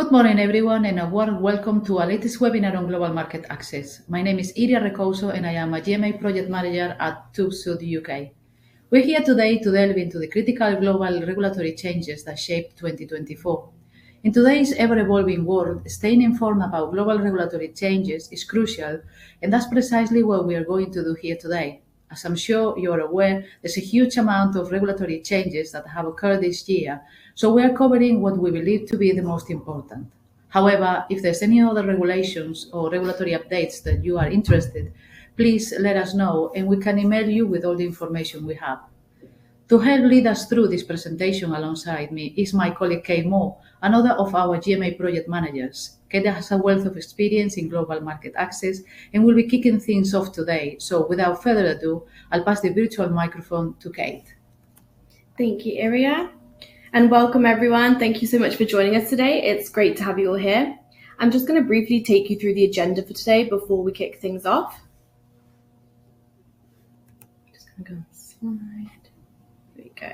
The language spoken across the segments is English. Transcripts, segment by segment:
Good morning, everyone, and a warm welcome to our latest webinar on global market access. My name is Iria Recoso, and I am a GMA project manager at TUBSUD UK. We're here today to delve into the critical global regulatory changes that shape 2024. In today's ever-evolving world, staying informed about global regulatory changes is crucial, and that's precisely what we are going to do here today. As I'm sure you're aware, there's a huge amount of regulatory changes that have occurred this year, so we are covering what we believe to be the most important. However, if there's any other regulations or regulatory updates that you are interested, please let us know and we can email you with all the information we have. To help lead us through this presentation alongside me is my colleague Kate Moore, another of our GMA project managers. Kate has a wealth of experience in global market access and will be kicking things off today. So without further ado, I'll pass the virtual microphone to Kate. Thank you, Iria. And welcome everyone. Thank you so much for joining us today. It's great to have you all here. I'm just going to briefly take you through the agenda for today before we kick things off. Just going to go on the slide. There we go.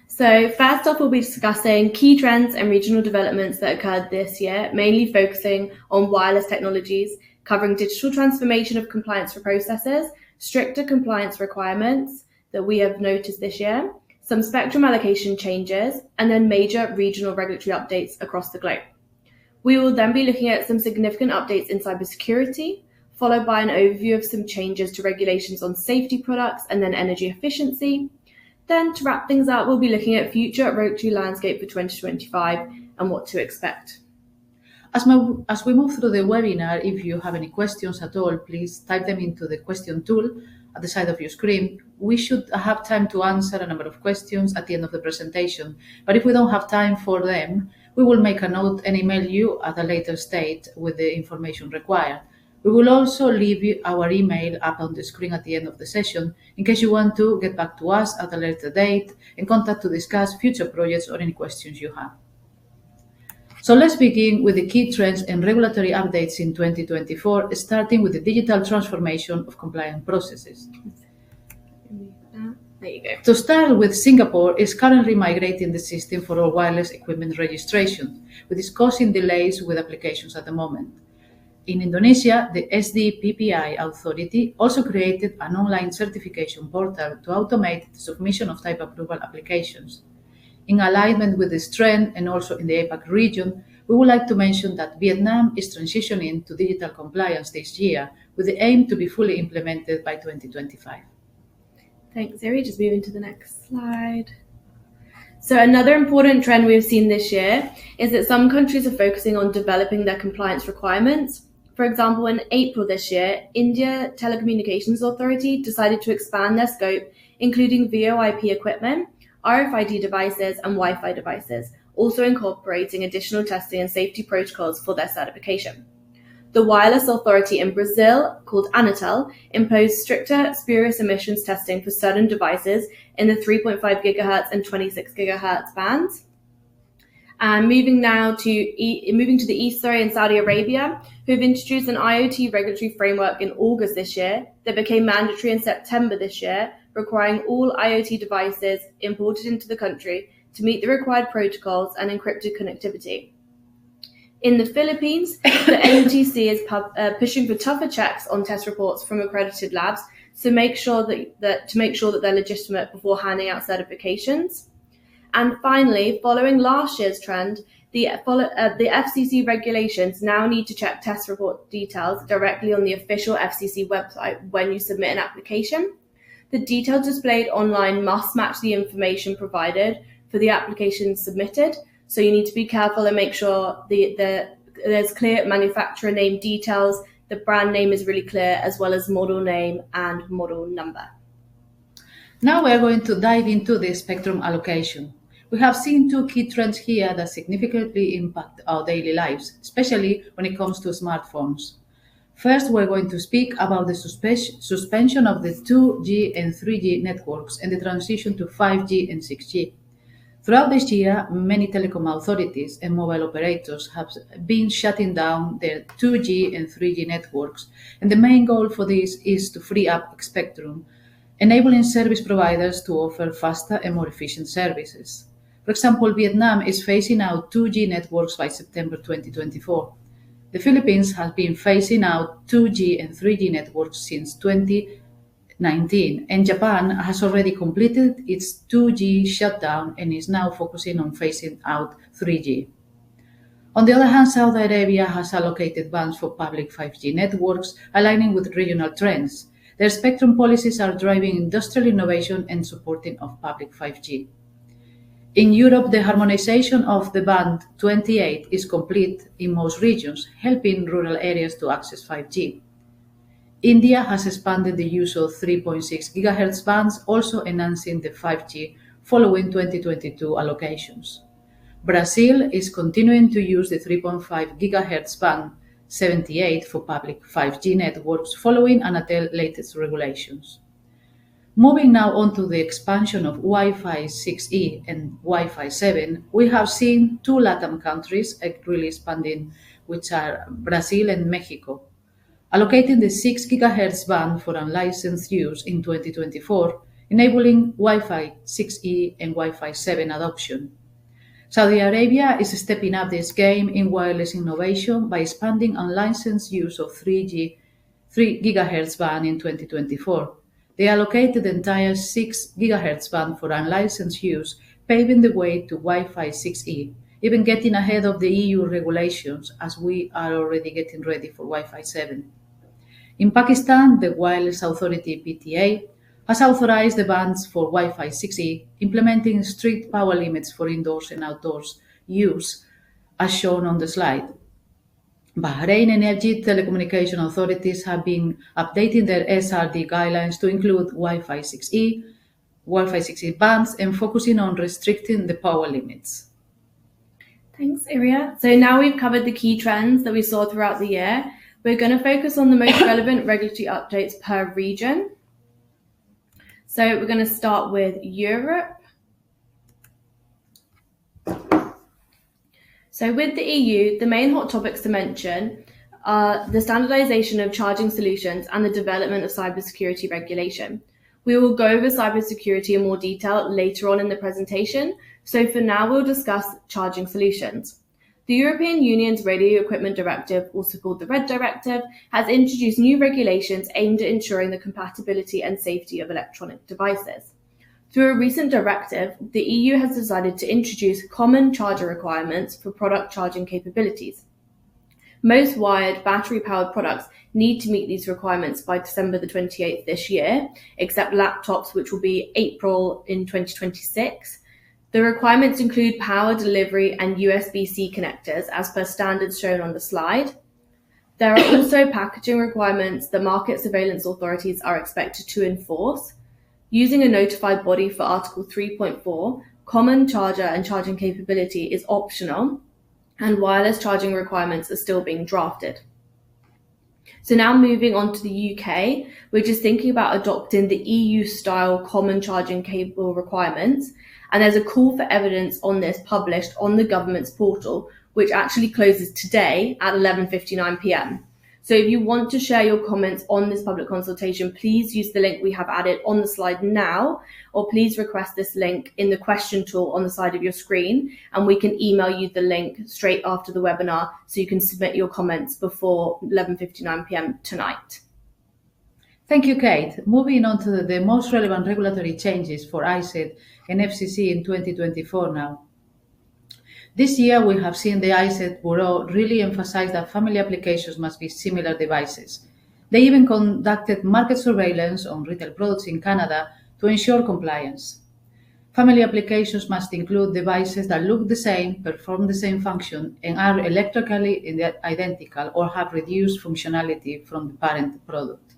So first off, we'll be discussing key trends and regional developments that occurred this year, mainly focusing on wireless technologies, covering digital transformation of compliance for processors, stricter compliance requirements that we have noticed this year, some spectrum allocation changes, and then major regional regulatory updates across the globe. We will then be looking at some significant updates in cybersecurity, followed by an overview of some changes to regulations on safety products and then energy efficiency. Then to wrap things up, we'll be looking at future regulatory landscape for 2025 and what to expect. As we move through the webinar, if you have any questions at all, please type them into the question tool at the side of your screen. We should have time to answer a number of questions at the end of the presentation, but if we don't have time for them, we will make a note and email you at a later stage with the information required. We will also leave our email up on the screen at the end of the session in case you want to get back to us at a later date and contact to discuss future projects or any questions you have. So let's begin with the key trends and regulatory updates in 2024, starting with the digital transformation of compliance processes. There you go. To start with, Singapore is currently migrating the system for all wireless equipment registration, which is causing delays with applications at the moment. In Indonesia, the SDPPI authority also created an online certification portal to automate the submission of type approval applications. In alignment with this trend and also in the APAC region, we would like to mention that Vietnam is transitioning to digital compliance this year with the aim to be fully implemented by 2025. Thanks, Iri. Just moving to the next slide. So another important trend we've seen this year is that some countries are focusing on developing their compliance requirements. For example, in April this year, India Telecommunications Authority decided to expand their scope, including VoIP equipment, RFID devices, and Wi-Fi devices, also incorporating additional testing and safety protocols for their certification. The wireless authority in Brazil, called Anatel, imposed stricter spurious emissions testing for certain devices in the 3.5 GHz and 26 GHz bands. And moving to the east, in Saudi Arabia, who have introduced an IoT regulatory framework in August this year that became mandatory in September this year, requiring all IoT devices imported into the country to meet the required protocols and encrypted connectivity. In the Philippines, the NTC is pushing for tougher checks on test reports from accredited labs to make sure that they're legitimate before handing out certifications. And finally, following last year's trend, the FCC regulations now need to check test report details directly on the official FCC website when you submit an application. The details displayed online must match the information provided for the application submitted. So you need to be careful and make sure there's clear manufacturer name details, the brand name is really clear, as well as model name and model number. Now we're going to dive into the spectrum allocation. We have seen two key trends here that significantly impact our daily lives, especially when it comes to smartphones. First, we're going to speak about the suspension of the 2G and 3G networks and the transition to 5G and 6G. Throughout this year, many telecom authorities and mobile operators have been shutting down their 2G and 3G networks, and the main goal for this is to free up spectrum, enabling service providers to offer faster and more efficient services. For example, Vietnam is phasing out 2G networks by September 2024. The Philippines has been phasing out 2G and 3G networks since 2019, and Japan has already completed its 2G shutdown and is now focusing on phasing out 3G. On the other hand, Saudi Arabia has allocated bands for public 5G networks, aligning with regional trends. Their spectrum policies are driving industrial innovation and supporting of public 5G. In Europe, the harmonization of the band 28 is complete in most regions, helping rural areas to access 5G. India has expanded the use of 3.6 GHz bands, also enhancing the 5G following 2022 allocations. Brazil is continuing to use the 3.5 GHz band 78 for public 5G networks following Anatel latest regulations. Moving now on to the expansion of Wi-Fi 6E and Wi-Fi 7, we have seen two LATAM countries really expanding, which are Brazil and Mexico, allocating the 6 GHz band for unlicensed use in 2024, enabling Wi-Fi 6E and Wi-Fi 7 adoption. Saudi Arabia is stepping up this game in wireless innovation by expanding unlicensed use of 3 GHz band in 2024. They allocated the entire 6 GHz band for unlicensed use, paving the way to Wi-Fi 6E, even getting ahead of the EU regulations as we are already getting ready for Wi-Fi 7. In Pakistan, the Wireless Authority PTA has authorized the bands for Wi-Fi 6E, implementing strict power limits for indoors and outdoors use, as shown on the slide. Bahrain Energy telecommunication authorities have been updating their SRD guidelines to include Wi-Fi 6E bands, and focusing on restricting the power limits. Thanks, Iria. So now we've covered the key trends that we saw throughout the year. We're going to focus on the most relevant regulatory updates per region. So we're going to start with Europe. So with the EU, the main hot topics to mention are the standardization of charging solutions and the development of cybersecurity regulation. We will go over cybersecurity in more detail later on in the presentation. So for now, we'll discuss charging solutions. The European Union's Radio Equipment Directive, also called the RED Directive, has introduced new regulations aimed at ensuring the compatibility and safety of electronic devices. Through a recent directive, the EU has decided to introduce common charger requirements for product charging capabilities. Most wired battery-powered products need to meet these requirements by December the 28th this year, except laptops, which will be April in 2026. The requirements include power delivery and USB-C connectors as per standards shown on the slide. There are also packaging requirements that market surveillance authorities are expected to enforce. Using a notified body for Article 3.4, common charger and charging capability is optional, and wireless charging requirements are still being drafted. So now moving on to the UK, we're just thinking about adopting the EU-style common charging cable requirements, and there's a call for evidence on this published on the government's portal, which actually closes today at 11:59 p.m. So if you want to share your comments on this public consultation, please use the link we have added on the slide now, or please request this link in the question tool on the side of your screen, and we can email you the link straight after the webinar so you can submit your comments before 11:59 p.m. tonight. Thank you, Kate. Moving on to the most relevant regulatory changes for ISET and FCC in 2024 now. This year, we have seen the ISET Bureau really emphasize that family applications must be similar devices. They even conducted market surveillance on retail products in Canada to ensure compliance. Family applications must include devices that look the same, perform the same function, and are electrically identical or have reduced functionality from the parent product.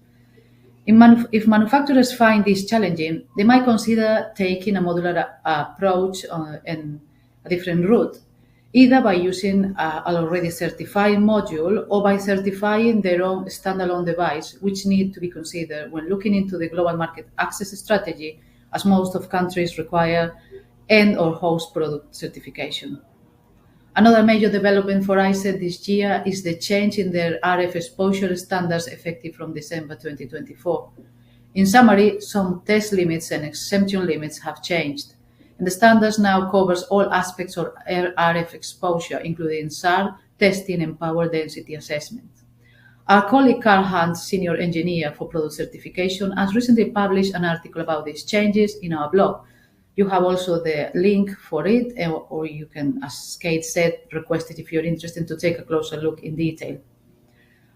If manufacturers find this challenging, they might consider taking a modular approach and a different route, either by using an already certified module or by certifying their own standalone device, which need to be considered when looking into the global market access strategy, as most of countries require end or host product certification. Another major development for ISET this year is the change in their RF exposure standards effective from December 2024. In summary, some test limits and exemption limits have changed. And the standards now covers all aspects of RF exposure, including SAR, testing, and power density assessment. Our colleague Carl Hunt, Senior Engineer for Product Certification, has recently published an article about these changes in our blog. You have also the link for it, or you can, as Kate said, request it if you're interested to take a closer look in detail.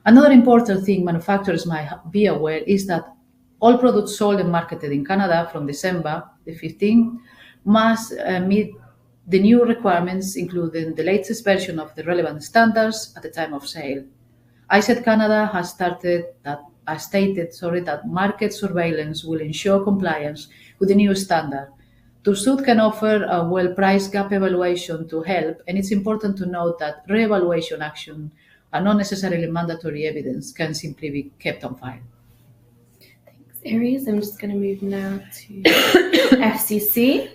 Another important thing manufacturers might be aware is that all products sold and marketed in Canada from December the 15th must meet the new requirements, including the latest version of the relevant standards at the time of sale. ISET Canada has stated that market surveillance will ensure compliance with the new standard. TÜV can offer a well-priced gap evaluation to help, and it's important to note that re-evaluation action are not necessarily mandatory evidence, can simply be kept on file. Thanks, Aries. I'm just going to move now to FCC.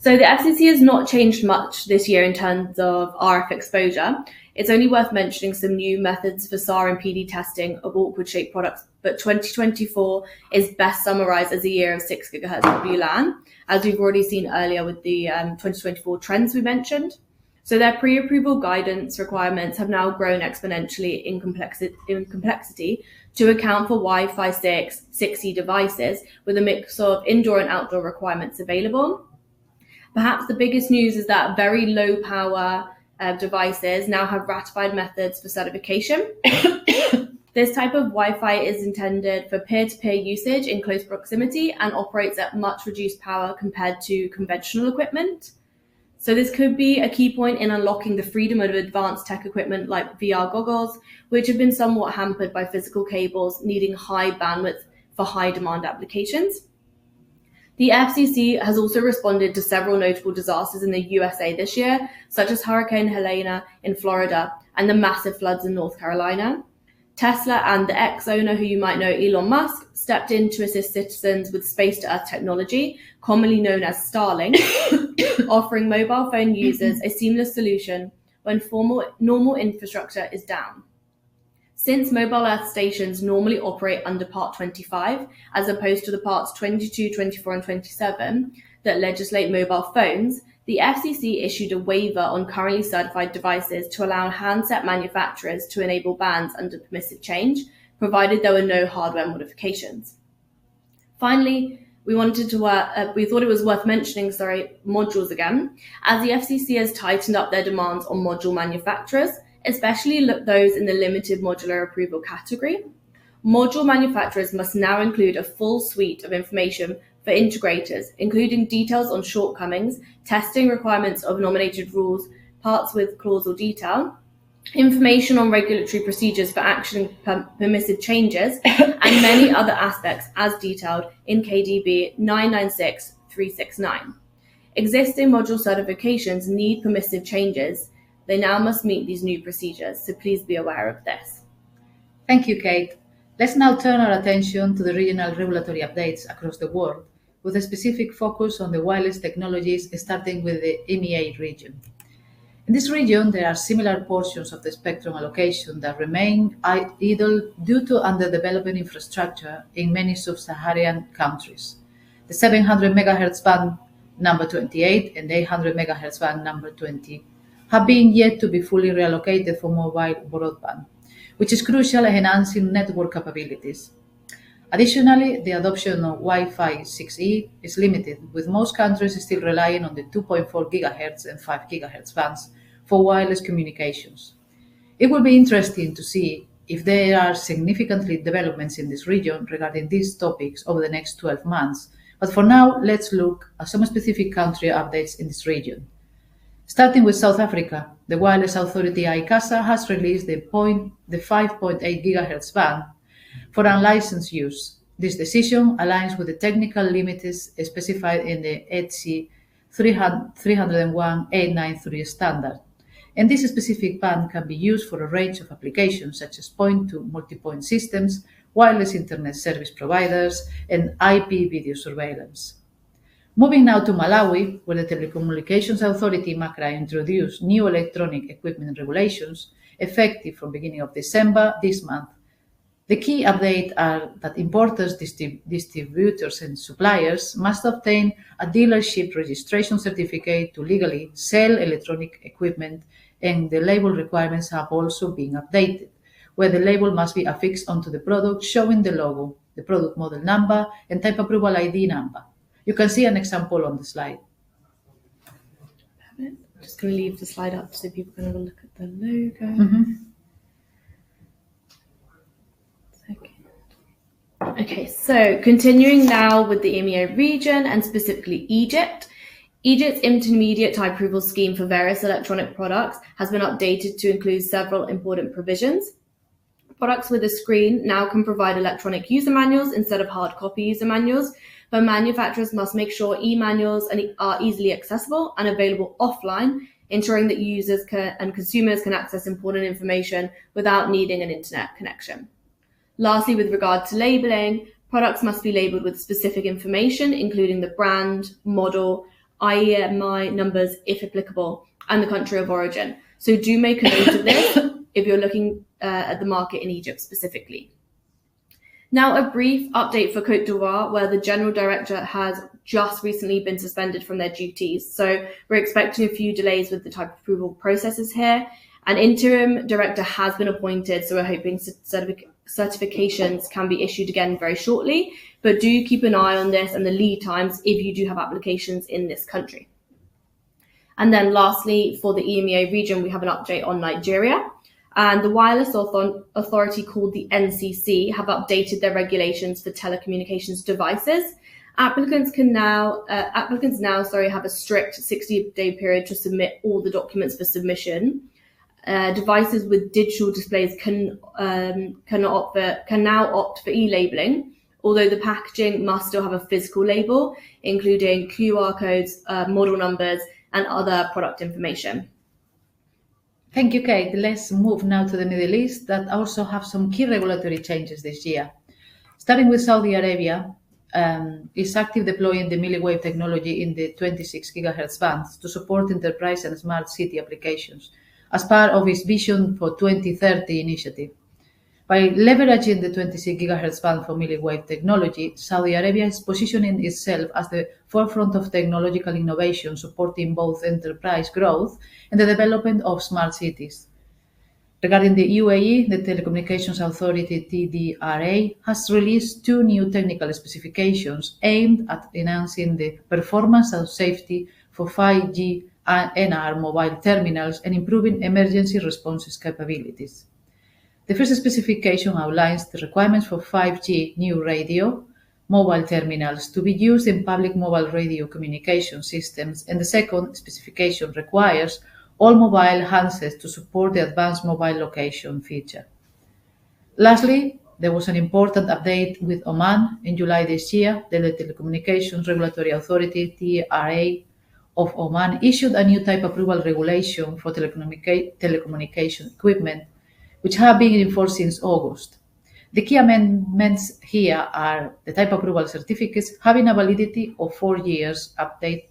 So the FCC has not changed much this year in terms of RF exposure. It's only worth mentioning some new methods for SAR and PD testing of awkward shaped products, but 2024 is best summarized as a year of 6 GHz WLAN, as we've already seen earlier with the 2024 trends we mentioned. So their pre-approval guidance requirements have now grown exponentially in complexity to account for Wi-Fi 6, 6E devices with a mix of indoor and outdoor requirements available. Perhaps the biggest news is that very low power devices now have ratified methods for certification. This type of Wi-Fi is intended for peer-to-peer usage in close proximity and operates at much reduced power compared to conventional equipment. So this could be a key point in unlocking the freedom of advanced tech equipment like VR goggles, which have been somewhat hampered by physical cables needing high bandwidth for high demand applications. The FCC has also responded to several notable disasters in the USA this year, such as Hurricane Helene in Florida and the massive floods in North Carolina. Tesla and the ex-owner, who you might know, Elon Musk, stepped in to assist citizens with space-to-earth technology, commonly known as Starlink, offering mobile phone users a seamless solution when normal infrastructure is down. Since mobile Earth stations normally operate under Part 25, as opposed to the Parts 22, 24, and 27 that legislate mobile phones, the FCC issued a waiver on currently certified devices to allow handset manufacturers to enable bans under permissive change, provided there were no hardware modifications. Finally, we thought it was worth mentioning, modules again, as the FCC has tightened up their demands on module manufacturers, especially those in the limited modular approval category. Module manufacturers must now include a full suite of information for integrators, including details on shortcomings, testing requirements of nominated rules, parts with clausal detail, information on regulatory procedures for actioning permissive changes, and many other aspects as detailed in KDB 996369. Existing module certifications need permissive changes. They now must meet these new procedures, so please be aware of this. Thank you, Kate. Let's now turn our attention to the regional regulatory updates across the world, with a specific focus on the wireless technologies, starting with the GMA region. In this region, there are similar portions of the spectrum allocation that remain idle due to underdeveloped infrastructure in many sub-Saharan countries. The 700 MHz band number 28 and 800 MHz band number 20 have been yet to be fully reallocated for mobile broadband, which is crucial in enhancing network capabilities. Additionally, the adoption of Wi-Fi 6E is limited, with most countries still relying on the 2.4 GHz and 5 GHz bands for wireless communications. It will be interesting to see if there are significant developments in this region regarding these topics over the next 12 months, but for now, let's look at some specific country updates in this region. Starting with South Africa, the wireless authority ICASA has released the 5.8 GHz band for unlicensed use. This decision aligns with the technical limits specified in the ETSI 301-893 standard, and this specific band can be used for a range of applications such as point-to-multipoint systems, wireless internet service providers, and IP video surveillance. Moving now to Malawi, where the Telecommunications Authority MACRA introduced new electronic equipment regulations effective from beginning of December this month. The key updates are that importers, distributors, and suppliers must obtain a dealership registration certificate to legally sell electronic equipment, and the label requirements have also been updated, where the label must be affixed onto the product showing the logo, the product model number, and type approval ID number. You can see an example on the slide. I'm just going to leave the slide up so people can have a look at the logo. Okay, so continuing now with the EMEA region and specifically Egypt. Egypt's intermediate type approval scheme for various electronic products has been updated to include several important provisions. Products with a screen now can provide electronic user manuals instead of hard copy user manuals, but manufacturers must make sure e-manuals are easily accessible and available offline, ensuring that users and consumers can access important information without needing an internet connection. Lastly, with regard to labeling, products must be labeled with specific information, including the brand, model, IEMI numbers, if applicable, and the country of origin. So do make a note of this if you're looking at the market in Egypt specifically. Now, a brief update for Côte d'Ivoire, where the General Director has just recently been suspended from their duties. So we're expecting a few delays with the type approval processes here. An interim director has been appointed, so we're hoping certifications can be issued again very shortly, but do keep an eye on this and the lead times if you do have applications in this country. And then lastly, for the EMEA region, we have an update on Nigeria, and the wireless authority called the NCC have updated their regulations for telecommunications devices. Applicants now have a strict 60-day period to submit all the documents for submission. Devices with digital displays can now opt for e-labeling, although the packaging must still have a physical label, including QR codes, model numbers, and other product information. Thank you, Kate. Let's move now to the Middle East that also have some key regulatory changes this year. Starting with Saudi Arabia, is active deploying the milliwave technology in the 26 GHz bands to support enterprise and smart city applications as part of its Vision for 2030 initiative. By leveraging the 26 GHz band for milliwave technology, Saudi Arabia is positioning itself as the forefront of technological innovation, supporting both enterprise growth and the development of smart cities. Regarding the UAE, the Telecommunications Authority TDRA has released 2 new technical specifications aimed at enhancing the performance and safety for 5G NR mobile terminals and improving emergency responses capabilities. The first specification outlines the requirements for 5G new radio mobile terminals to be used in public mobile radio communication systems, and the second specification requires all mobile handsets to support the advanced mobile location feature. Lastly, there was an important update with Oman in July this year. The Telecommunications Regulatory Authority, TRA, of Oman issued a new type approval regulation for telecommunication equipment, which have been in force since August. The key amendments here are the type approval certificates having a validity of 4 years update,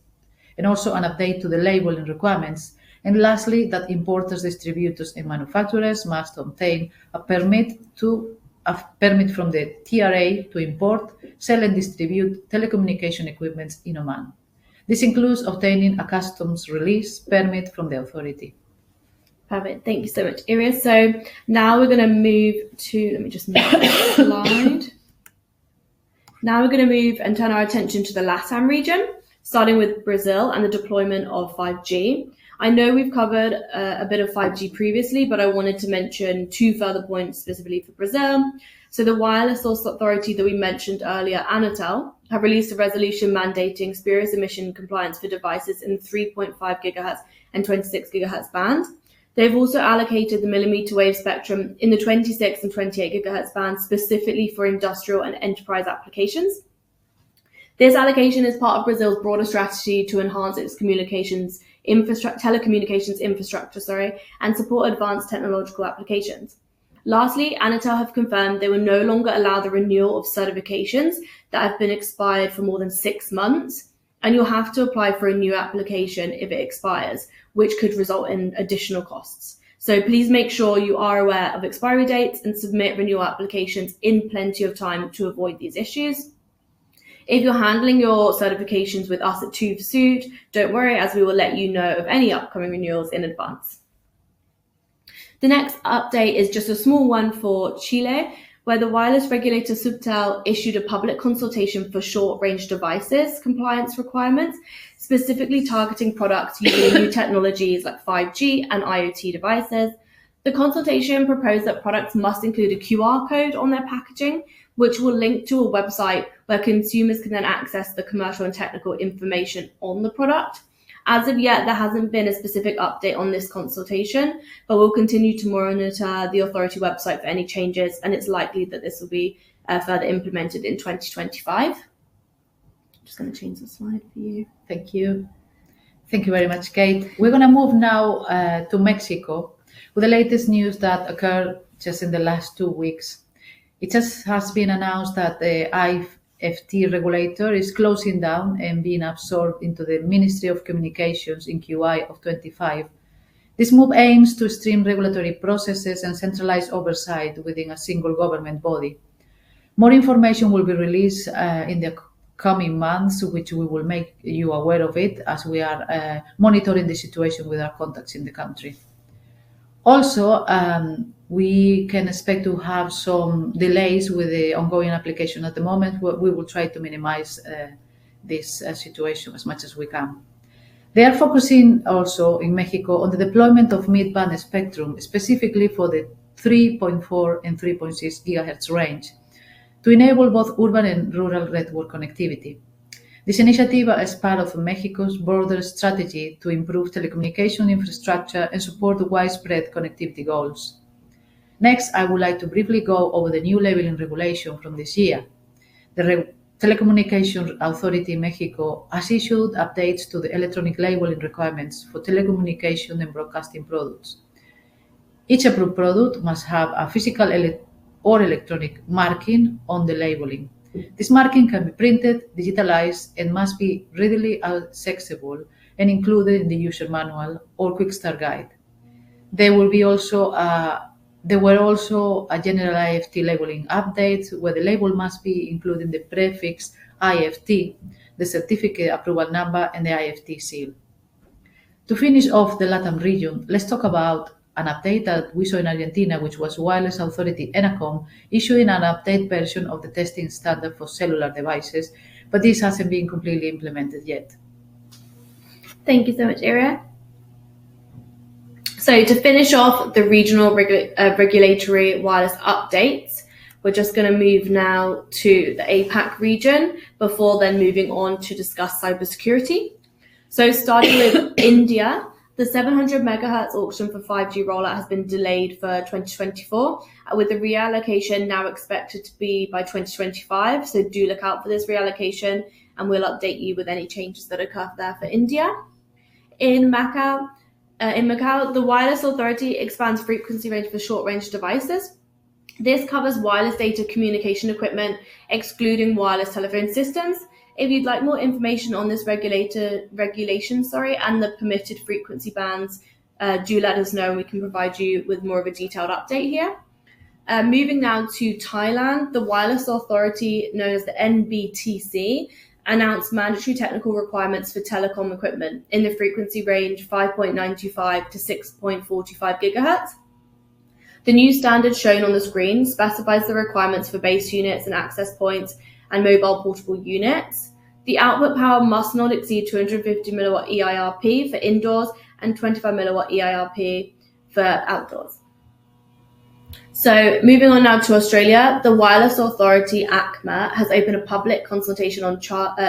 and also an update to the labeling requirements. And lastly, that importers, distributors, and manufacturers must obtain a permit from the TRA to import, sell, and distribute telecommunication equipment in Oman. This includes obtaining a customs release permit from the authority. Perfect. Thank you so much, Iria. So now we're going to move to, let me just move the slide. Now we're going to move and turn our attention to the LATAM region, starting with Brazil and the deployment of 5G. I know we've covered a bit of 5G previously, but I wanted to mention 2 further points specifically for Brazil. So the wireless authority that we mentioned earlier, Anatel, have released a resolution mandating spurious emission compliance for devices in the 3.5 GHz and 26 GHz bands. They've also allocated the millimeter wave spectrum in the 26 and 28 GHz bands specifically for industrial and enterprise applications. This allocation is part of Brazil's broader strategy to enhance its telecommunications infrastructure, and support advanced technological applications. Lastly, Anatel have confirmed they will no longer allow the renewal of certifications that have been expired for more than 6 months, and you'll have to apply for a new application if it expires, which could result in additional costs. So please make sure you are aware of expiry dates and submit renewal applications in plenty of time to avoid these issues. If you're handling your certifications with us at 2Suit, don't worry, as we will let you know of any upcoming renewals in advance. The next update is just a small one for Chile, where the wireless regulator Subtel issued a public consultation for short-range devices compliance requirements, specifically targeting products using new technologies like 5G and IoT devices. The consultation proposed that products must include a QR code on their packaging, which will link to a website where consumers can then access the commercial and technical information on the product. As of yet, there hasn't been a specific update on this consultation, but we'll continue to monitor the authority website for any changes, and it's likely that this will be further implemented in 2025. I'm just going to change the slide for you. Thank you. Thank you very much, Kate. We're going to move now to Mexico with the latest news that occurred just in the last 2 weeks. It just has been announced that the IFT regulator is closing down and being absorbed into the Ministry of Communications in QI of 25. This move aims to streamline regulatory processes and centralize oversight within a single government body. More information will be released in the coming months, which we will make you aware of it as we are monitoring the situation with our contacts in the country. Also, we can expect to have some delays with the ongoing application at the moment. We will try to minimize this situation as much as we can. They are focusing also in Mexico on the deployment of mid-band spectrum, specifically for the 3.4 and 3.6 gigahertz range, to enable both urban and rural network connectivity. This initiative is part of Mexico's broader strategy to improve telecommunication infrastructure and support widespread connectivity goals. Next, I would like to briefly go over the new labeling regulation from this year. The Telecommunications Authority in Mexico has issued updates to the electronic labeling requirements for telecommunication and broadcasting products. Each approved product must have a physical or electronic marking on the labeling. This marking can be printed, digitalized, and must be readily accessible and included in the user manual or quick start guide. There were also a general IFT labeling update where the label must be including the prefix IFT, the certificate approval number, and the IFT seal. To finish off the LATAM region, let's talk about an update that we saw in Argentina, which was Wireless Authority ENACOM issuing an update version of the testing standard for cellular devices, but this hasn't been completely implemented yet. Thank you so much, Iria. So to finish off the regional regulatory wireless updates, we're just going to move now to the APAC region before then moving on to discuss cybersecurity. So starting with India, the 700 megahertz auction for 5G rollout has been delayed for 2024, with the reallocation now expected to be by 2025. So do look out for this reallocation, and we'll update you with any changes that occur there for India. In Macau, the Wireless Authority expands frequency range for short-range devices. This covers wireless data communication equipment, excluding wireless telephone systems. If you'd like more information on this regulation, and the permitted frequency bands, do let us know and we can provide you with more of a detailed update here. Moving now to Thailand, the Wireless Authority, known as the NBTC, announced mandatory technical requirements for telecom equipment in the frequency range 5.925 to 6.45 gigahertz. The new standard shown on the screen specifies the requirements for base units and access points and mobile portable units. The output power must not exceed 250 milliwatt EIRP for indoors and 25 milliwatt EIRP for outdoors. So moving on now to Australia, the Wireless Authority ACMA has opened a public consultation on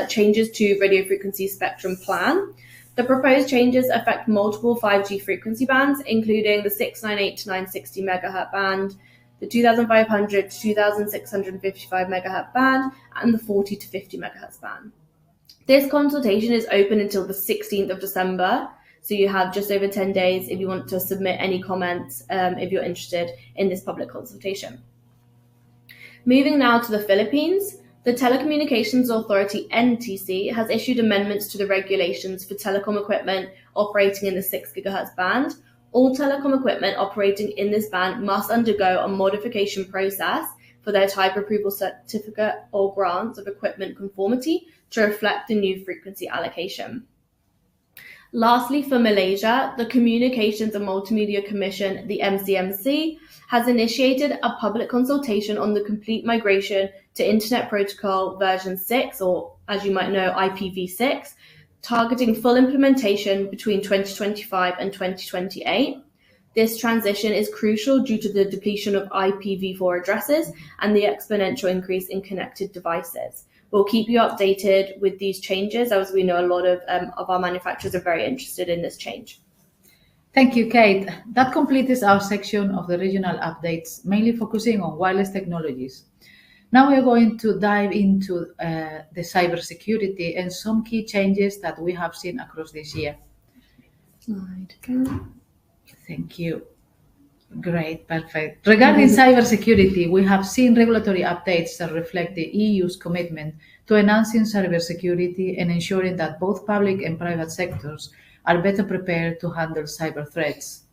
changes to radio frequency spectrum plan. The proposed changes affect multiple 5G frequency bands, including the 698 to 960 megahertz band, the 2500 to 2655 megahertz band, and the 40 to 50 megahertz band. This consultation is open until the 16th of December, so you have just over 10 days if you want to submit any comments if you're interested in this public consultation. Moving now to the Philippines, the Telecommunications Authority NTC has issued amendments to the regulations for telecom equipment operating in the 6 gigahertz band. All telecom equipment operating in this band must undergo a modification process for their type approval certificate or grant of equipment conformity to reflect the new frequency allocation. Lastly, for Malaysia, the Communications and Multimedia Commission, the MCMC, has initiated a public consultation on the complete migration to Internet Protocol version 6, or as you might know, IPv6, targeting full implementation between 2025 and 2028. This transition is crucial due to the depletion of IPv4 addresses and the exponential increase in connected devices. We'll keep you updated with these changes, as we know a lot of our manufacturers are very interested in this change. Thank you, Kate. That completes our section of the regional updates, mainly focusing on wireless technologies. Now we are going to dive into the cybersecurity and some key changes that we have seen across this year. Slide again. Thank you. Great, perfect. Regarding cybersecurity, we have seen regulatory updates that reflect the EU's commitment to enhancing cybersecurity and ensuring that both public and private sectors are better prepared to handle cyber threats.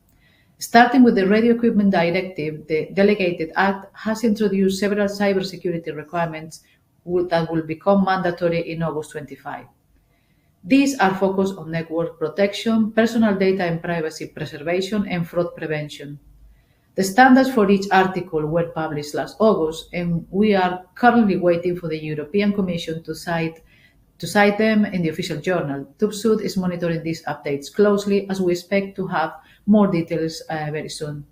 Starting with the Radio Equipment Directive, the Delegated Act has introduced several cybersecurity requirements that will become mandatory in August 25. These are focused on network protection, personal data and privacy preservation, and fraud prevention. The standards for each article were published last August, and we are currently waiting for the European Commission to cite them in the official journal. TÜV is monitoring these updates closely, as we expect to have more details very soon.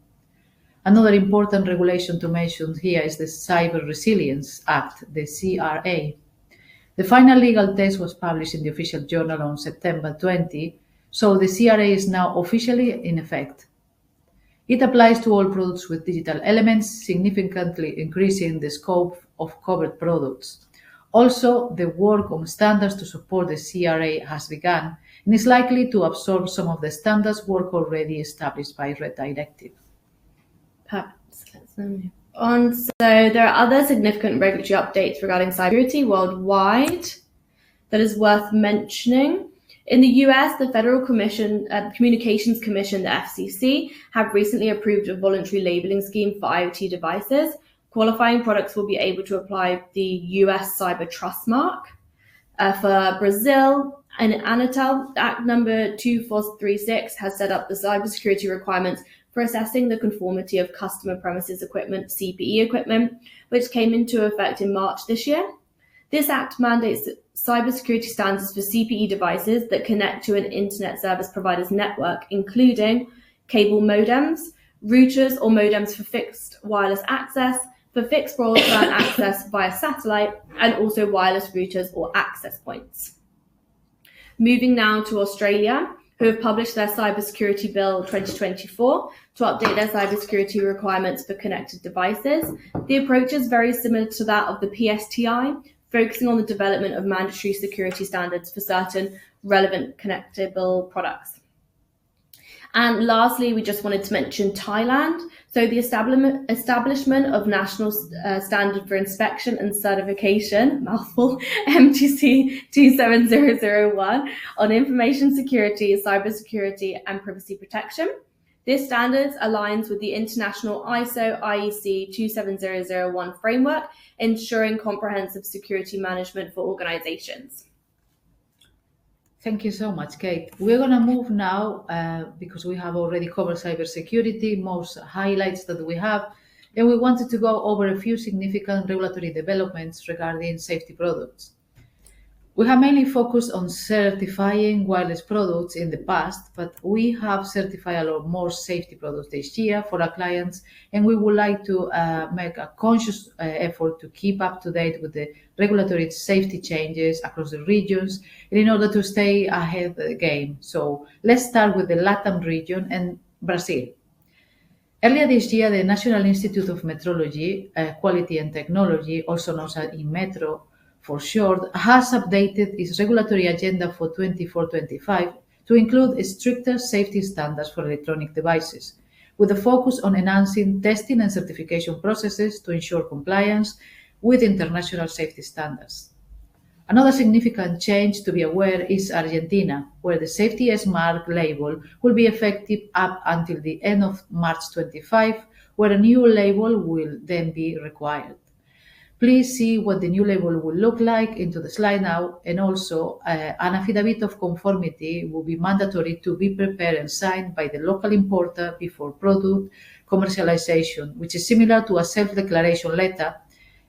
Another important regulation to mention here is the Cyber Resilience Act, the CRA. The final legal text was published in the official journal on September 20, so the CRA is now officially in effect. It applies to all products with digital elements, significantly increasing the scope of covered products. Also, the work on standards to support the CRA has begun and is likely to absorb some of the standards work already established by Red Directive. Perhaps let's move on. So there are other significant regulatory updates regarding cybersecurity worldwide that is worth mentioning. In the US, the Federal Communications Commission, the FCC, have recently approved a voluntary labeling scheme for IoT devices. Qualifying products will be able to apply the US Cyber Trust Mark. For Brazil and Anatel, Act number 2436 has set up the cybersecurity requirements for assessing the conformity of customer premises equipment, CPE equipment, which came into effect in March this year. This act mandates cybersecurity standards for CPE devices that connect to an internet service provider's network, including cable modems, routers or modems for fixed wireless access, for fixed broadband access via satellite, and also wireless routers or access points. Moving now to Australia, who have published their Cybersecurity Bill 2024 to update their cybersecurity requirements for connected devices. The approach is very similar to that of the PSTI, focusing on the development of mandatory security standards for certain relevant connectable products. And lastly, we just wanted to mention Thailand. So the establishment of National Standard for Inspection and Certification, mouthful, MTC 27001, on information security, cybersecurity, and privacy protection. This standard aligns with the international ISO IEC 27001 framework, ensuring comprehensive security management for organizations. Thank you so much, Kate. We're going to move now, because we have already covered cybersecurity, most highlights that we have, and we wanted to go over a few significant regulatory developments regarding safety products. We have mainly focused on certifying wireless products in the past, but we have certified a lot more safety products this year for our clients, and we would like to make a conscious effort to keep up to date with the regulatory safety changes across the regions and in order to stay ahead of the game. So let's start with the LATAM region and Brazil. Earlier this year, the National Institute of Metrology, Quality and Technology, also known as INMETRO, for short, has updated its regulatory agenda for 24-25 to include stricter safety standards for electronic devices, with a focus on enhancing testing and certification processes to ensure compliance with international safety standards. Another significant change to be aware is Argentina, where the Safety S mark label will be effective up until the end of March 25, where a new label will then be required. Please see what the new label will look like into the slide now, and also an affidavit of conformity will be mandatory to be prepared and signed by the local importer before product commercialization, which is similar to a self-declaration letter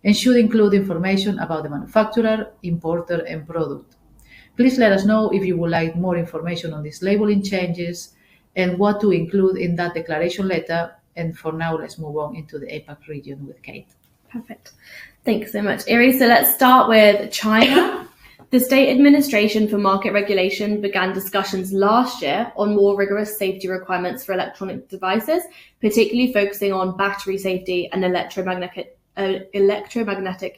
and should include information about the manufacturer, importer, and product. Please let us know if you would like more information on these labeling changes and what to include in that declaration letter. And for now, let's move on into the APAC region with Kate. Perfect. Thanks so much, Iri. So let's start with China. The State Administration for Market Regulation began discussions last year on more rigorous safety requirements for electronic devices, particularly focusing on battery safety and electromagnetic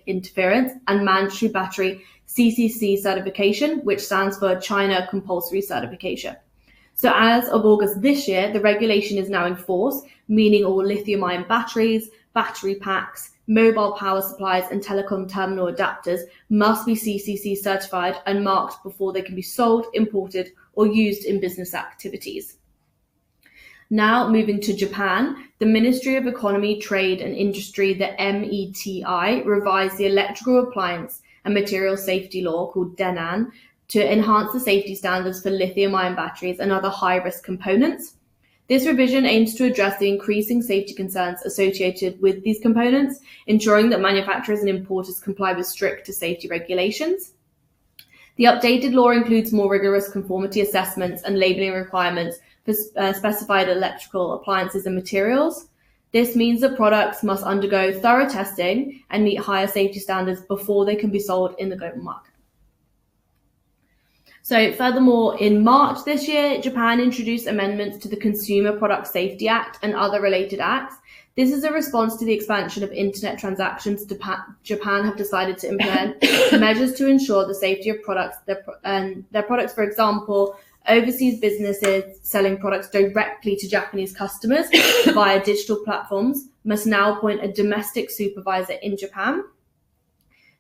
interference and mandatory battery CCC certification, which stands for China Compulsory Certification. So as of August this year, the regulation is now in force, meaning all lithium-ion batteries, battery packs, mobile power supplies and telecom terminal adapters must be CCC certified and marked before they can be sold, imported, or used in business activities. Now moving to Japan, the Ministry of Economy, Trade and Industry, the METI, revised the electrical appliance and material safety law called DENAN to enhance the safety standards for lithium-ion batteries and other high-risk components. This revision aims to address the increasing safety concerns associated with these components, ensuring that manufacturers and importers comply with stricter safety regulations. The updated law includes more rigorous conformity assessments and labeling requirements for specified electrical appliances and materials. This means that products must undergo thorough testing and meet higher safety standards before they can be sold in the global market. So furthermore, in March this year, Japan introduced amendments to the Consumer Product Safety Act and other related acts. This is a response to the expansion of internet transactions. Japan have decided to implement measures to ensure the safety of products. Their products, for example, overseas businesses selling products directly to Japanese customers via digital platforms must now appoint a domestic supervisor in Japan.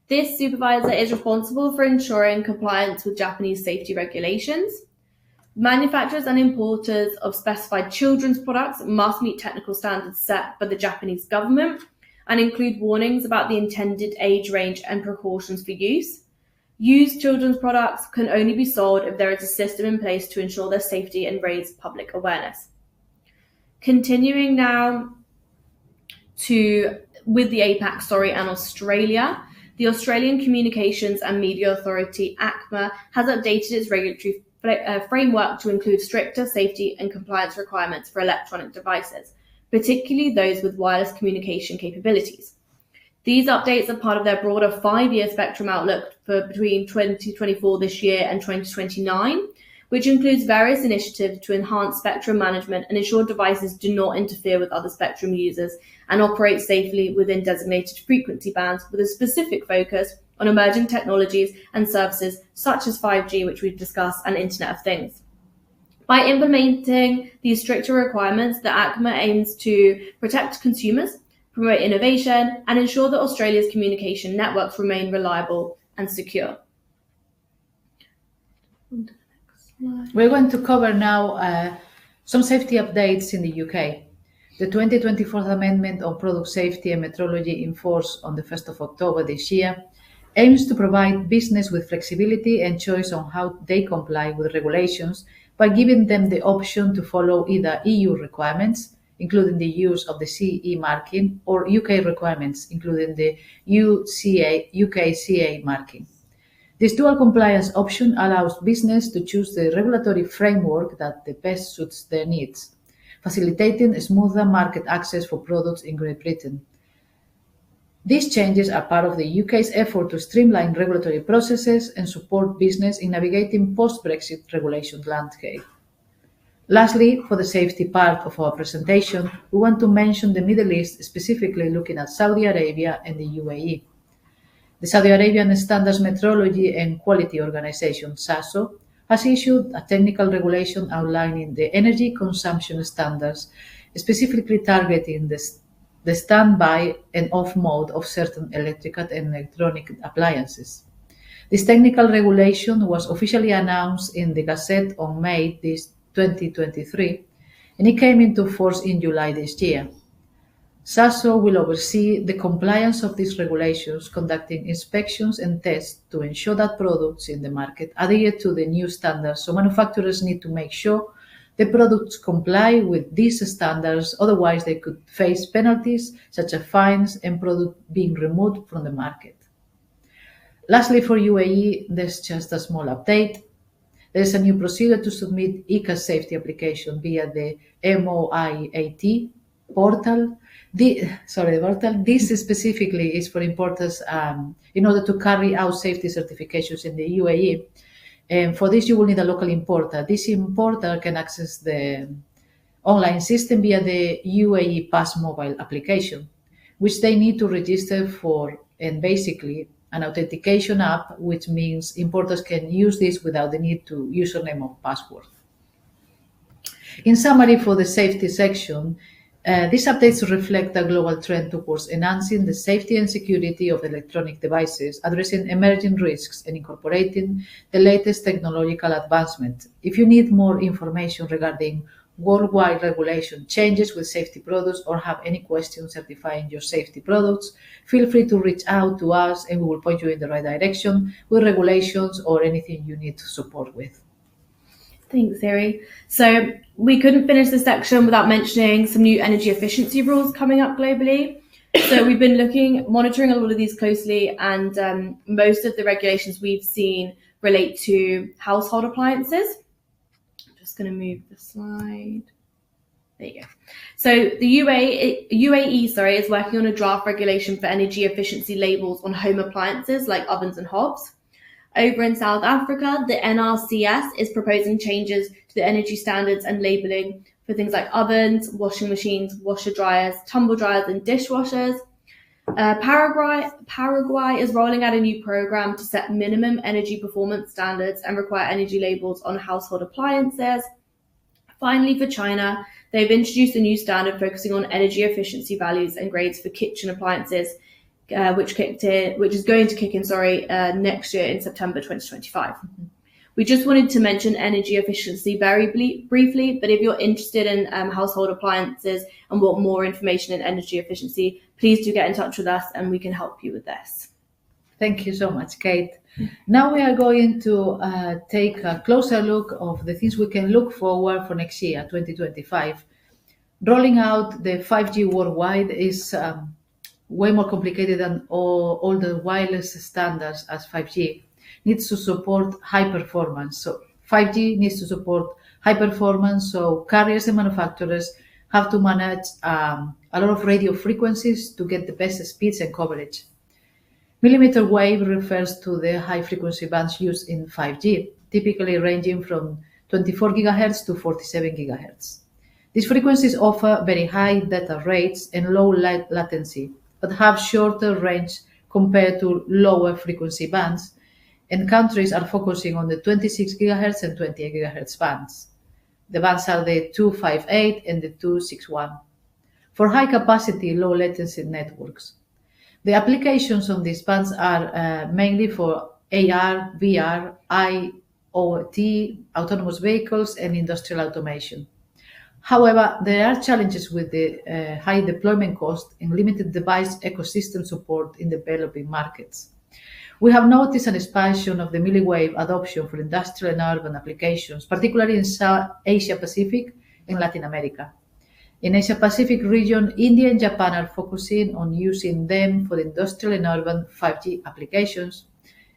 This supervisor is responsible for ensuring compliance with Japanese safety regulations. Manufacturers and importers of specified children's products must meet technical standards set by the Japanese government and include warnings about the intended age range and precautions for use. Used children's products can only be sold if there is a system in place to ensure their safety and raise public awareness. Continuing now with the APAC, and Australia. The Australian Communications and Media Authority, ACMA, has updated its regulatory framework to include stricter safety and compliance requirements for electronic devices, particularly those with wireless communication capabilities. These updates are part of their broader 5-year spectrum outlook for between 2024 this year and 2029, which includes various initiatives to enhance spectrum management and ensure devices do not interfere with other spectrum users and operate safely within designated frequency bands, with a specific focus on emerging technologies and services such as 5G, which we've discussed, and Internet of Things. By implementing these stricter requirements, the ACMA aims to protect consumers, promote innovation, and ensure that Australia's communication networks remain reliable and secure. We're going to cover now some safety updates in the UK. The 2024 Amendment on Product Safety and Metrology in force on the 1st of October this year aims to provide business with flexibility and choice on how they comply with regulations by giving them the option to follow either EU requirements, including the use of the CE marking, or UK requirements, including the UKCA marking. This dual compliance option allows business to choose the regulatory framework that the best suits their needs, facilitating smoother market access for products in Great Britain. These changes are part of the UK's effort to streamline regulatory processes and support business in navigating post-Brexit regulation landscape. Lastly, for the safety part of our presentation, we want to mention the Middle East, specifically looking at Saudi Arabia and the UAE. The Saudi Arabian Standards Metrology and Quality Organization, SASO, has issued a technical regulation outlining the energy consumption standards, specifically targeting the standby and off mode of certain electrical and electronic appliances. This technical regulation was officially announced in the Gazette on May 2023, and it came into force in July this year. SASO will oversee the compliance of these regulations, conducting inspections and tests to ensure that products in the market adhere to the new standards. So manufacturers need to make sure the products comply with these standards, otherwise they could face penalties such as fines and product being removed from the market. Lastly, for UAE, there's just a small update. There is a new procedure to submit ECA safety application via the MOIAT portal. This specifically is for importers in order to carry out safety certifications in the UAE. And for this, you will need a local importer. This importer can access the online system via the UAE Pass mobile application, which they need to register for, and basically an authentication app, which means importers can use this without the need to username or password. In summary, for the safety section, these updates reflect a global trend towards enhancing the safety and security of electronic devices, addressing emerging risks, and incorporating the latest technological advancement. If you need more information regarding worldwide regulation changes with safety products or have any questions certifying your safety products, feel free to reach out to us and we will point you in the right direction with regulations or anything you need support with. Thanks, Iri. So we couldn't finish this section without mentioning some new energy efficiency rules coming up globally. So we've been monitoring a lot of these closely, and most of the regulations we've seen relate to household appliances. Just going to move the slide. There you go. So the UAE is working on a draft regulation for energy efficiency labels on home appliances like ovens and hobs. Over in South Africa, the NRCS is proposing changes to the energy standards and labeling for things like ovens, washing machines, washer dryers, tumble dryers, and dishwashers. Paraguay is rolling out a new program to set minimum energy performance standards and require energy labels on household appliances. Finally, for China, they've introduced a new standard focusing on energy efficiency values and grades for kitchen appliances, which is going to kick in next year in September 2025. We just wanted to mention energy efficiency very briefly, but if you're interested in household appliances and want more information in energy efficiency, please do get in touch with us and we can help you with this. Thank you so much, Kate. Now we are going to take a closer look of the things we can look forward for next year, 2025. Rolling out the 5G worldwide is way more complicated than all the wireless standards as 5G. Needs to support high performance. So 5G needs to support high performance, so carriers and manufacturers have to manage a lot of radio frequencies to get the best speeds and coverage. Millimeter wave refers to the high frequency bands used in 5G, typically ranging from 24 GHz to 47 GHz. These frequencies offer very high data rates and low latency, but have shorter range compared to lower frequency bands, and countries are focusing on the 26 GHz and 28 GHz bands. The bands are the 258 and the 261. For high capacity, low latency networks. The applications on these bands are mainly for AR, VR, IoT, autonomous vehicles, and industrial automation. However, there are challenges with the high deployment cost and limited device ecosystem support in developing markets. We have noticed an expansion of the milliwave adoption for industrial and urban applications, particularly in South Asia Pacific and Latin America. In Asia Pacific region, India and Japan are focusing on using them for industrial and urban 5G applications.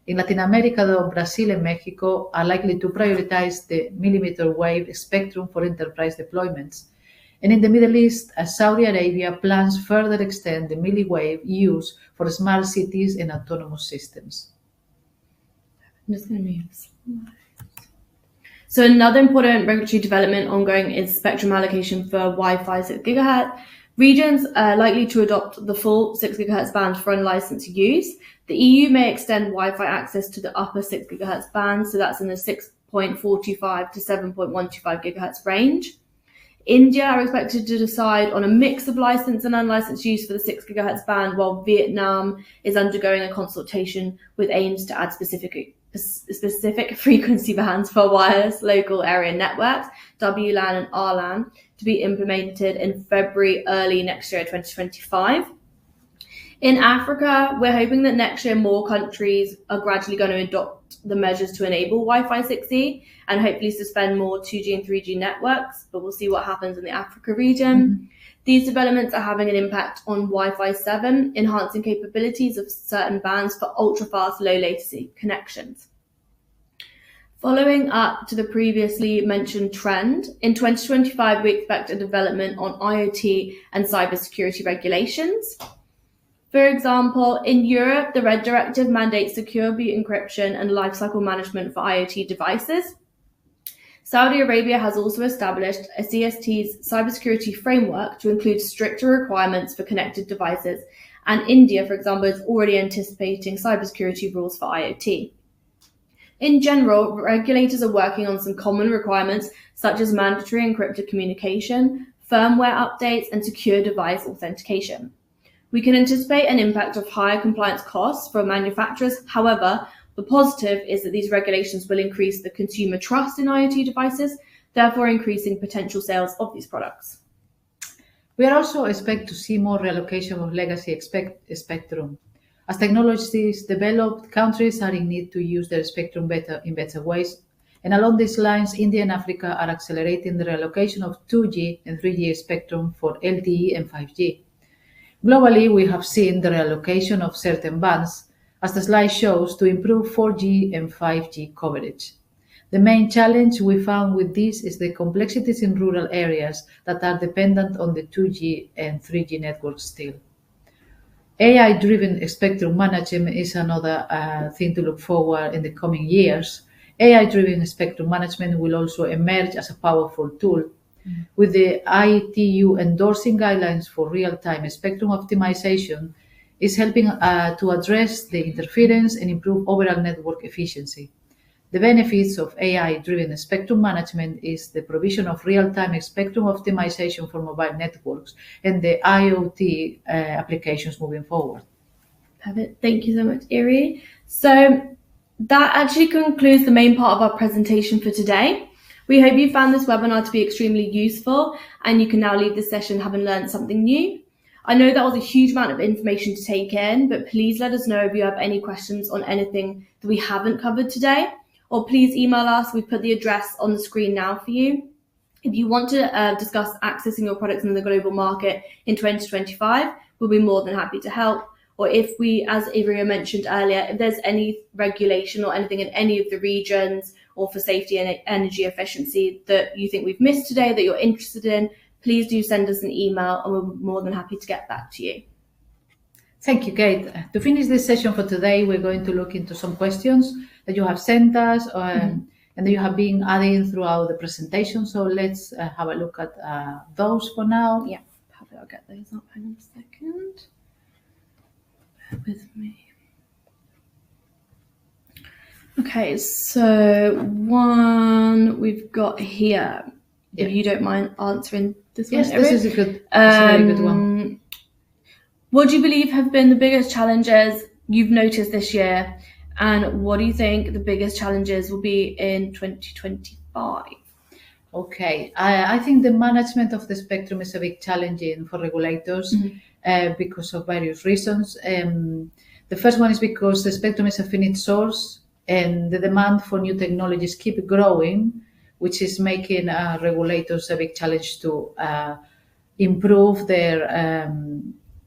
In Latin America, though, Brazil and Mexico are likely to prioritize the millimeter wave spectrum for enterprise deployments. And in the Middle East, Saudi Arabia plans further extend the milliwave use for smart cities and autonomous systems. I'm just going to move. So another important regulatory development ongoing is spectrum allocation for Wi-Fi 6 GHz. Regions are likely to adopt the full 6 GHz band for unlicensed use. The EU may extend Wi-Fi access to the upper 6 GHz band, so that's in the 6.425 to 7.125 GHz range. India are expected to decide on a mix of licensed and unlicensed use for the 6 GHz band, while Vietnam is undergoing a consultation with aims to add specific frequency bands for wireless local area networks, WLAN and RLAN, to be implemented in February early next year, 2025. In Africa, we're hoping that next year more countries are gradually going to adopt the measures to enable Wi-Fi 6E and hopefully suspend more 2G and 3G networks, but we'll see what happens in the Africa region. These developments are having an impact on Wi-Fi 7, enhancing capabilities of certain bands for ultra-fast, low-latency connections. Following up to the previously mentioned trend, in 2025 we expect a development on IoT and cybersecurity regulations. For example, in Europe, the RED directive mandates secure boot encryption and lifecycle management for IoT devices. Saudi Arabia has also established a CST's cybersecurity framework to include stricter requirements for connected devices, and India, for example, is already anticipating cybersecurity rules for IoT. In general, regulators are working on some common requirements such as mandatory encrypted communication, firmware updates, and secure device authentication. We can anticipate an impact of higher compliance costs for manufacturers. However, the positive is that these regulations will increase the consumer trust in IoT devices, therefore increasing potential sales of these products. We are also expect to see more reallocation of legacy spectrum. As technologies develop, countries are in need to use their spectrum in better ways. And along these lines, India and Africa are accelerating the reallocation of 2G and 3G spectrum for LTE and 5G. Globally, we have seen the reallocation of certain bands, as the slide shows, to improve 4G and 5G coverage. The main challenge we found with this is the complexities in rural areas that are dependent on the 2G and 3G networks still. AI-driven spectrum management is another thing to look forward in the coming years. AI-driven spectrum management will also emerge as a powerful tool, with the ITU endorsing guidelines for real-time spectrum optimization is helping to address the interference and improve overall network efficiency. The benefits of AI-driven spectrum management is the provision of real-time spectrum optimization for mobile networks and the IoT applications moving forward. Perfect. Thank you so much, Iri. So that actually concludes the main part of our presentation for today. We hope you found this webinar to be extremely useful and you can now leave this session having learned something new. I know that was a huge amount of information to take in, but please let us know if you have any questions on anything that we haven't covered today, or please email us. We've put the address on the screen now for you. If you want to discuss accessing your products in the global market in 2025, we'll be more than happy to help. Or if we, as Ivria mentioned earlier, if there's any regulation or anything in any of the regions or for safety and energy efficiency that you think we've missed today that you're interested in, please do send us an email and we're more than happy to get back to you. Thank you, Kate. To finish this session for today, we're going to look into some questions that you have sent us and that you have been adding throughout the presentation. So let's have a look at those for now. Yeah, perfect. I'll get those up. Hang on a second. Bear with me. Okay, so one we've got here. Yeah. If you don't mind answering this yes, one. Yes, this is a very good one. What do you believe have been the biggest challenges you've noticed this year? And what do you think the biggest challenges will be in 2025? Okay, I think the management of the spectrum is a big challenge for regulators because of various reasons. The first one is because the spectrum is a finite source and the demand for new technologies keep growing, which is making regulators a big challenge to improve their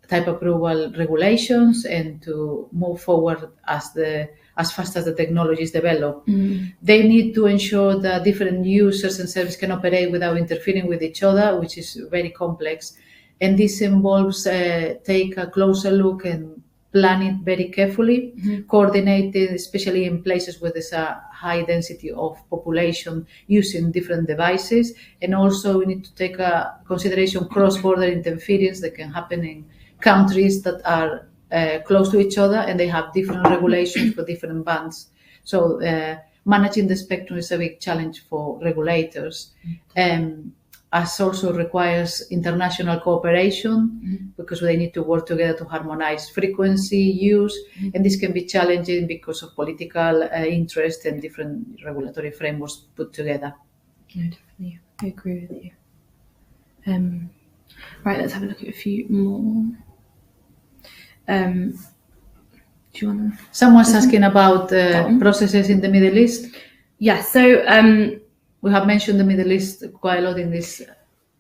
type approval regulations and to move forward as fast as the technologies develop. They need to ensure that different users and services can operate without interfering with each other, which is very complex. And this involves take a closer look and plan it very carefully, coordinated, especially in places where there's a high density of population using different devices. And also we need to take a consideration cross-border interference that can happen in countries that are close to each other and they have different regulations for different bands. So managing the spectrum is a big challenge for regulators. as also requires international cooperation because they need to work together to harmonize frequency use, and this can be challenging because of political interest and different regulatory frameworks put together. No, definitely. I agree with you. Right, let's have a look at a few more. Do you want to? Someone's asking about processes in the Middle East. Yes, so we have mentioned the Middle East quite a lot in this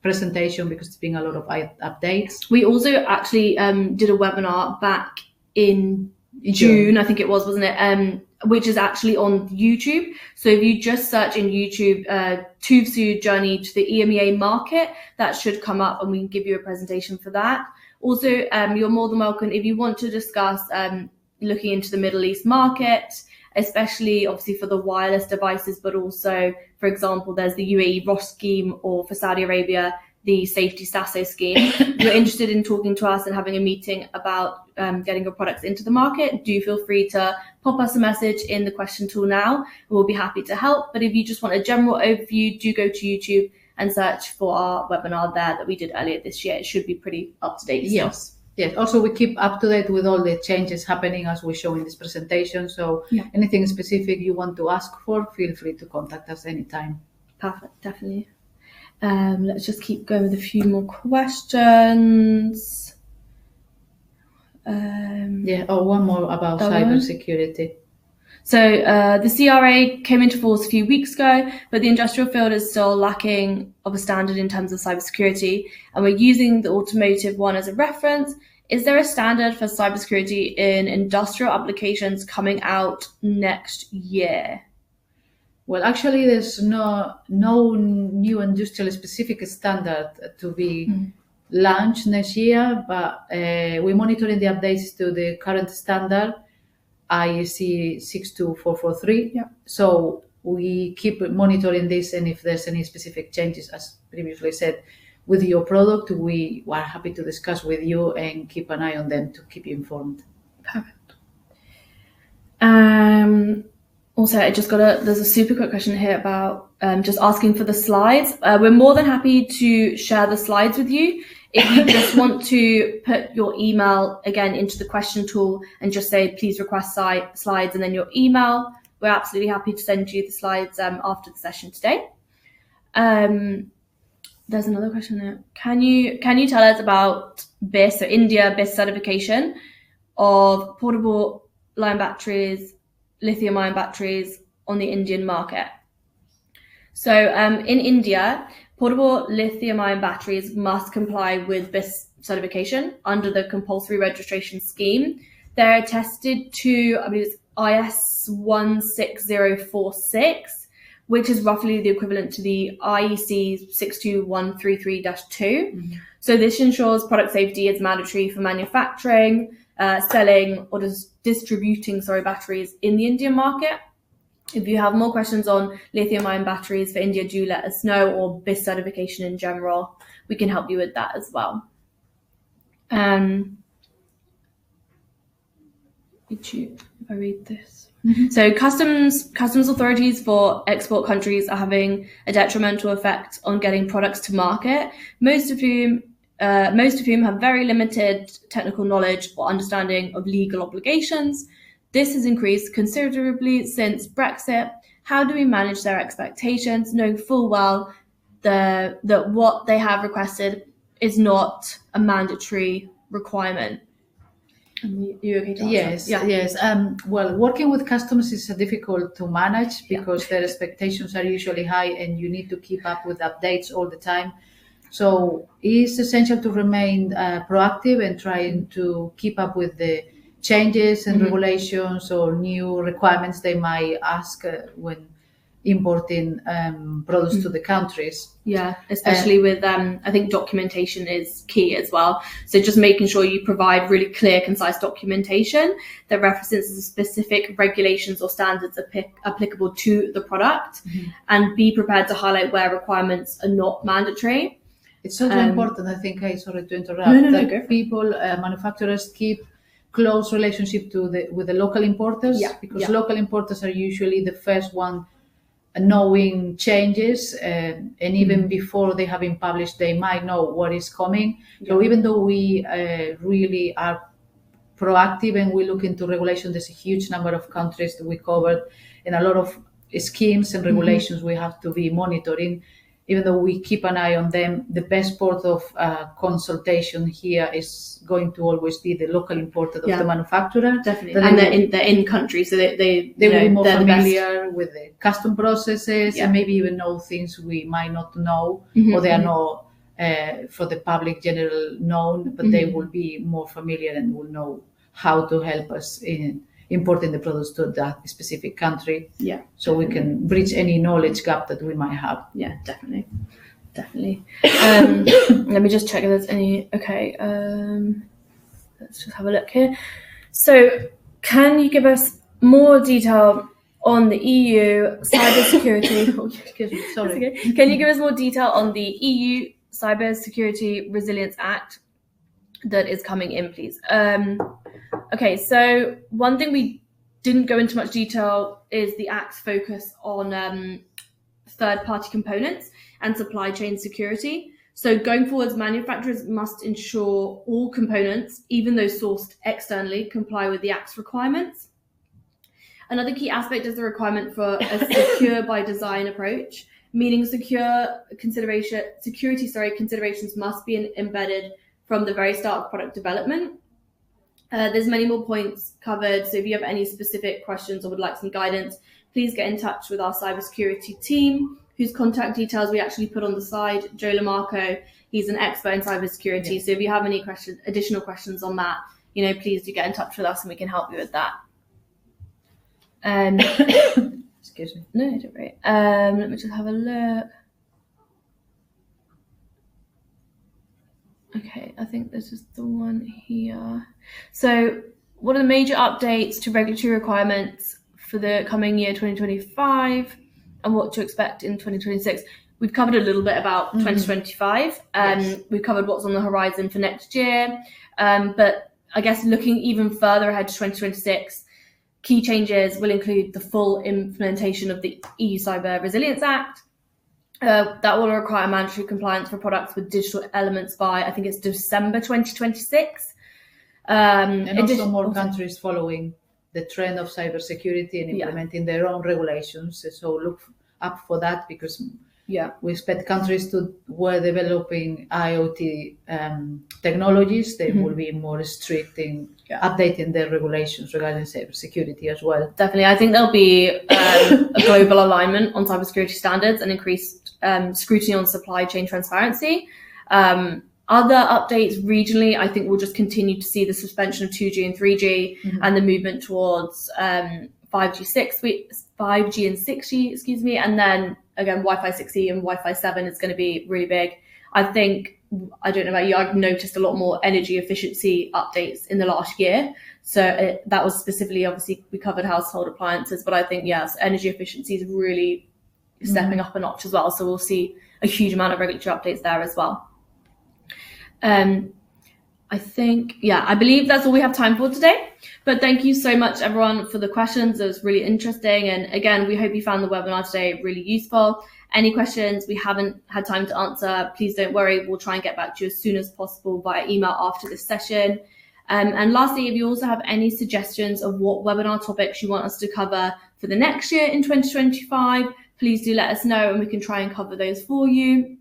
presentation because there's been a lot of updates. We also actually did a webinar back in June, I think it was, wasn't it? Which is actually on YouTube. So if you just search in YouTube, Tuvsu Journey to the EMEA Market, that should come up and we can give you a presentation for that. Also, you're more than welcome if you want to discuss looking into the Middle East market, especially obviously for the wireless devices, but also, for example, there's the UAE ROS scheme, or for Saudi Arabia, the safety SASO scheme. If you're interested in talking to us and having a meeting about getting your products into the market, do feel free to pop us a message in the question tool now, and we'll be happy to help. But if you just want a general overview, do go to YouTube and search for our webinar there that we did earlier this year. It should be pretty up to date still. Yes. Also, we keep up to date with all the changes happening as we show in this presentation. So anything specific you want to ask for, feel free to contact us anytime. Perfect, definitely. Let's just keep going with a few more questions. One more about cybersecurity. So the CRA came into force a few weeks ago, but the industrial field is still lacking of a standard in terms of cybersecurity, and we're using the automotive one as a reference. Is there a standard for cybersecurity in industrial applications coming out next year? Well, actually, there's no new industrial specific standard to be launched next year, but we're monitoring the updates to the current standard, IEC 62443. So we keep monitoring this, and if there's any specific changes, as previously said, with your product, we are happy to discuss with you and keep an eye on them to keep you informed. Perfect. Also, there's a super quick question here about just asking for the slides. We're more than happy to share the slides with you. If you just want to put your email again into the question tool and just say, please request slides, and then your email, we're absolutely happy to send you the slides after the session today. There's another question there. Can you tell us about BIS, so India BIS certification of portable ion batteries, lithium-ion batteries on the Indian market? So in India, portable lithium-ion batteries must comply with BIS certification under the compulsory registration scheme. They're attested to, I believe it's IS 16046, which is roughly the equivalent to the IEC 62133-2. So this ensures product safety is mandatory for manufacturing, selling, or distributing batteries in the Indian market. If you have more questions on lithium-ion batteries for India, do let us know, or BIS certification in general. We can help you with that as well. If I read this. So customs authorities for export countries are having a detrimental effect on getting products to market, most of whom have very limited technical knowledge or understanding of legal obligations. This has increased considerably since Brexit. How do we manage their expectations, knowing full well that what they have requested is not a mandatory requirement? You okay to answer? Yes. Well, working with customers is difficult to manage because their expectations are usually high, and you need to keep up with updates all the time. So it's essential to remain proactive and trying to keep up with the changes and regulations or new requirements they might ask when importing products to the countries. Yeah, especially with, I think documentation is key as well. So just making sure you provide really clear, concise documentation that references the specific regulations or standards applicable to the product, and be prepared to highlight where requirements are not mandatory. It's also important, I think, sorry to interrupt, that people, manufacturers keep close relationship with the local importers, because local importers are usually the first one knowing changes, and even before they have been published, they might know what is coming. So even though we really are proactive and we look into regulation, there's a huge number of countries that we covered and a lot of schemes and regulations we have to be monitoring. Even though we keep an eye on them, the best port of consultation here is going to always be the local importer of the manufacturer. Definitely. And they're in country, so they will be more familiar with the custom processes and maybe even know things we might not know, or they are not for the public general known, but they will be more familiar and will know how to help us in importing the products to that specific country. Yeah. So we can bridge any knowledge gap that we might have. Yeah, definitely. Let me just check if there's any. Okay. Let's just have a look here. So, can you give us more detail on the EU cybersecurity? Oh, excuse me, sorry. Okay. Can you give us more detail on the EU Cybersecurity Resilience Act that is coming in, please? Okay, so one thing we didn't go into much detail is the Act's focus on third-party components and supply chain security. So going forwards, manufacturers must ensure all components, even those sourced externally, comply with the Act's requirements. Another key aspect is the requirement for a secure by design approach, meaning security considerations must be embedded from the very start of product development. There's many more points covered, so if you have any specific questions or would like some guidance, please get in touch with our cybersecurity team, whose contact details we actually put on the side. Joe Lamarco, he's an expert in cybersecurity, so if you have any additional questions on that, please do get in touch with us and we can help you with that. Excuse me. No, don't worry. Let me just have a look. Okay, I think this is the one here. So, what are the major updates to regulatory requirements for the coming year 2025 and what to expect in 2026? We've covered a little bit about 2025. We've covered what's on the horizon for next year. But I guess looking even further ahead to 2026, key changes will include the full implementation of the EU Cyber Resilience Act. That will require mandatory compliance for products with digital elements by, I think it's December 2026. And also more countries following the trend of cybersecurity and implementing their own regulations. So look up for that, because we expect countries who are developing IoT technologies, they will be more strict in updating their regulations regarding cybersecurity as well. Definitely. I think there'll be a global alignment on cybersecurity standards and increased scrutiny on supply chain transparency. Other updates regionally, I think we'll just continue to see the suspension of 2G and 3G and the movement towards 5G and 6G, and then again, Wi-Fi 6E and Wi-Fi 7 is going to be really big. I think, I don't know about you, I've noticed a lot more energy efficiency updates in the last year. So that was specifically, obviously, we covered household appliances, but I think, yes, energy efficiency is really stepping up a notch as well. So we'll see a huge amount of regulatory updates there as well. I think, I believe that's all we have time for today. But thank you so much, everyone, for the questions. It was really interesting. And again, we hope you found the webinar today really useful. Any questions we haven't had time to answer, please don't worry. We'll try and get back to you as soon as possible via email after this session. And lastly, if you also have any suggestions of what webinar topics you want us to cover for the next year in 2025, please do let us know and we can try and cover those for you.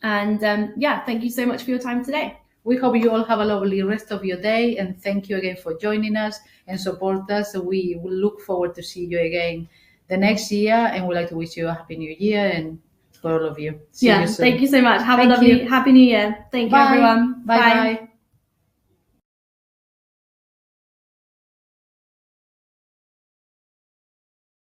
And thank you so much for your time today. We hope you all have a lovely rest of your day, and thank you again for joining us and support us. We will look forward to see you again the next year, and we'd like to wish you a happy new year and for all of you. See you soon. Thank you so much. Have a lovely happy new year. Thank you, everyone. Bye.